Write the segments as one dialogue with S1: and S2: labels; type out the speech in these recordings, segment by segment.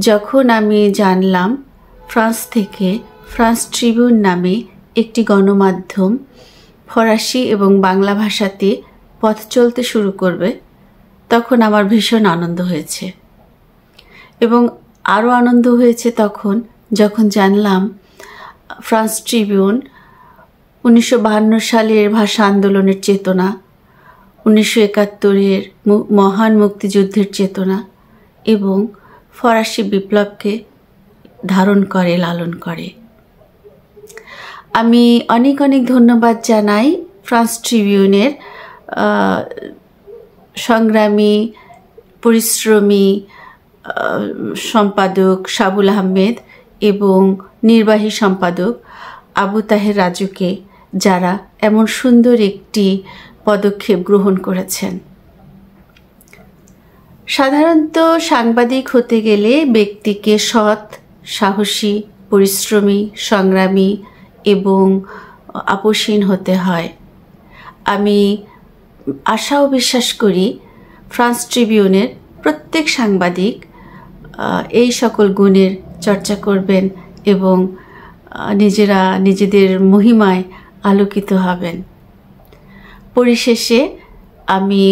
S1: যখন আমি জানলাম ফ্রান্স থেকে ফ্রান্স ট্রিবিউন নামে একটি গণমাধ্যম ফরাসি এবং বাংলা ভাষাতে পথ চলতে শুরু করবে, তখন আমার ভীষণ আনন্দ হয়েছে। এবং আরও আনন্দ হয়েছে যখন জানলাম ফ্রান্স ট্রিবিউন 1952 সালের ভাষা আন্দোলনের চেতনা, 1971-এর মহান মুক্তিযুদ্ধের চেতনা এবং ফরাসি বিপ্লবকে ধারণ করে, লালন করে। আমি অনেক অনেক ধন্যবাদ জানাই ফ্রান্স ট্রিবিউনের সংগ্রামী, পরিশ্রমী সম্পাদক সাবুল আহমেদ এবং নির্বাহী সম্পাদক আবু তাহের রাজুকে, যারা এমন সুন্দর একটি পদক্ষেপ গ্রহণ করেছেন। সাধারণত সাংবাদিক হতে গেলে ব্যক্তিকে সৎ, সাহসী, পরিশ্রমী, সংগ্রামী এবং আপোষহীন হতে হয়। আমি আশা ও বিশ্বাস করি ফ্রান্স ট্রিবিউনের প্রত্যেক সাংবাদিক এই সকল গুণের চর্চা করবেন এবং নিজেদের মহিমায় আলোকিত হবেন। পরিশেষে আমি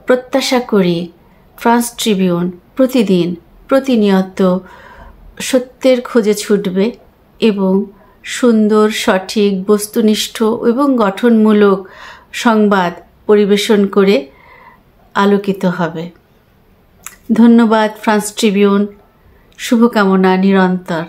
S1: প্রত্যাশা করি ফ্রান্স ট্রিবিউন প্রতিনিয়ত সত্যের খোঁজে ছুটবে এবং সুন্দর, সঠিক, বস্তুনিষ্ঠ এবং গঠনমূলক সংবাদ পরিবেশন করে আলোকিত হবে। ধন্যবাদ ফ্রান্স ট্রিবিউন, শুভকামনা নিরন্তর।